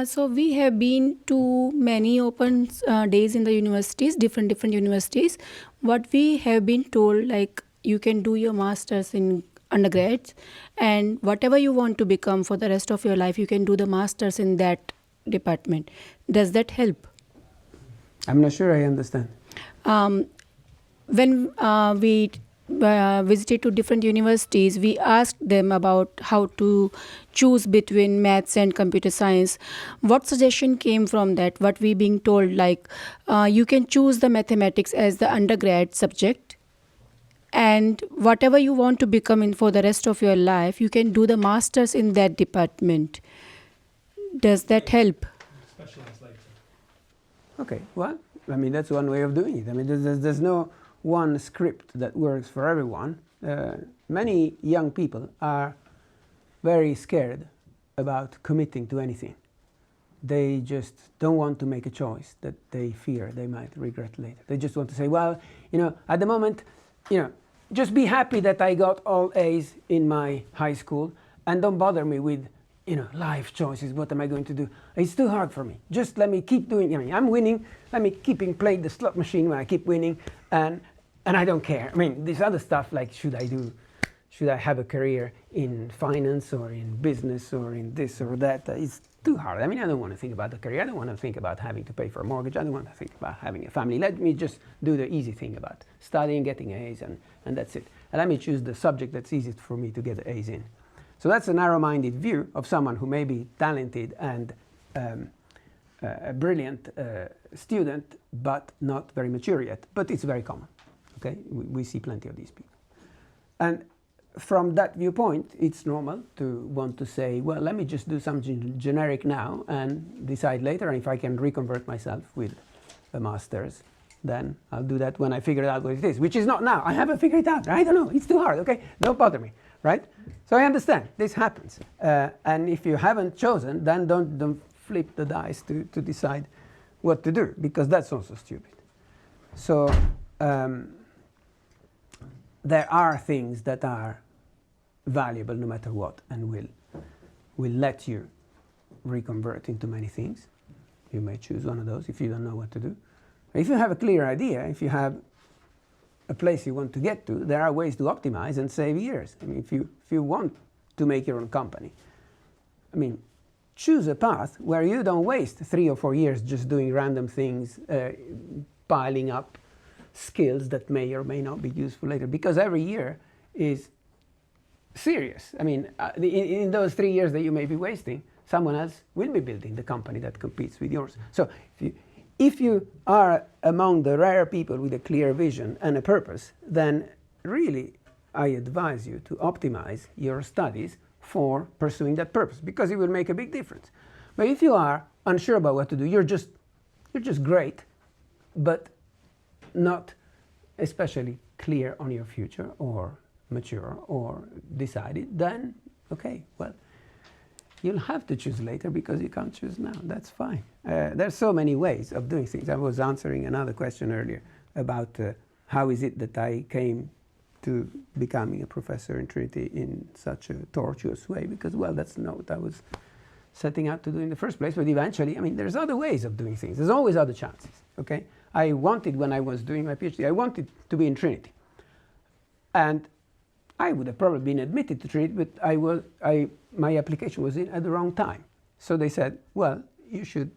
So we have been to many open days in the universities, different universities. What we have been told, like you can do your masters in undergrads, and whatever you want to become for the rest of your life, you can do the masters in that department. Does that help? I'm not sure I understand. When we visited to different universities, we asked them about how to choose between maths and computer science. What suggestion came from that? What we being told, like you can choose the mathematics as the undergrad subject, and whatever you want to become in for the rest of your life, you can do the masters in that department. Does that help? Specialize later. Okay, well, I mean, that's one way of doing it. I mean, there's no one script that works for everyone. Many young people are very scared about committing to anything. They just don't want to make a choice that they fear they might regret later. They just want to say, well, at the moment, just be happy that I got all A's in my high school and don't bother me with life choices. What am I going to do? It's too hard for me. Just let me keep doing. I'm winning. Let me keep playing the slot machine when I keep winning, and I don't care. I mean, this other stuff like should I have a career in finance or in business or in this or that? It's too hard. I mean, I don't want to think about the career. I don't want to think about having to pay for a mortgage. I don't want to think about having a family. Let me just do the easy thing about studying, getting A's, and that's it. And let me choose the subject that's easiest for me to get the A's in. So that's a narrow-minded view of someone who may be talented and a brilliant student, but not very mature yet. But it's very common. Okay, we see plenty of these people. And from that viewpoint, it's normal to want to say, well, let me just do something generic now and decide later. And if I can reconvert myself with a master's, then I'll do that when I figure out what it is, which is not now. I haven't figured it out. I don't know. It's too hard. Okay, don't bother me. Right? So I understand this happens, and if you haven't chosen, then don't flip the dice to decide what to do, because that's also stupid. So there are things that are valuable no matter what, and will let you reconvert into many things. You may choose one of those if you don't know what to do. If you have a clear idea, if you have a place you want to get to, there are ways to optimize and save years. I mean, if you want to make your own company, I mean, choose a path where you don't waste 3 or 4 years just doing random things, piling up skills that may or may not be useful later, because every year is serious. I mean, in those 3 years that you may be wasting, someone else will be building the company that competes with yours. So if you are among the rare people with a clear vision and a purpose, then really I advise you to optimize your studies for pursuing that purpose, because it will make a big difference. But if you are unsure about what to do, you're just great, but not especially clear on your future or mature or decided, then okay, well, you'll have to choose later because you can't choose now. That's fine. There's so many ways of doing things. I was answering another question earlier about how is it that I came to becoming a professor in Trinity in such a tortuous way, because, well, that's not what I was setting out to do in the first place. But eventually, I mean, there's other ways of doing things. There's always other chances, okay? I wanted, when I was doing my PhD, I wanted to be in Trinity. And I would have probably been admitted to Trinity, but my application was in at the wrong time. So they said, well, you should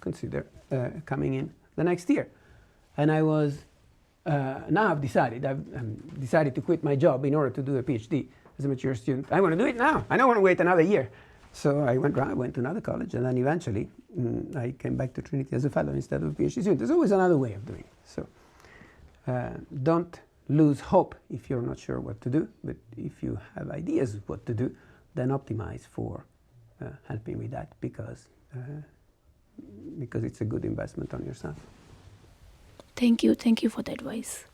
consider coming in the next year. And I was, now I've decided to quit my job in order to do a PhD as a mature student. I want to do it now. I don't want to wait another year. So I went to another college, and then eventually I came back to Trinity as a fellow instead of a PhD student. There's always another way of doing it. So don't lose hope if you're not sure what to do, but if you have ideas of what to do, then optimize for helping with that, because it's a good investment on yourself. Thank you for the advice.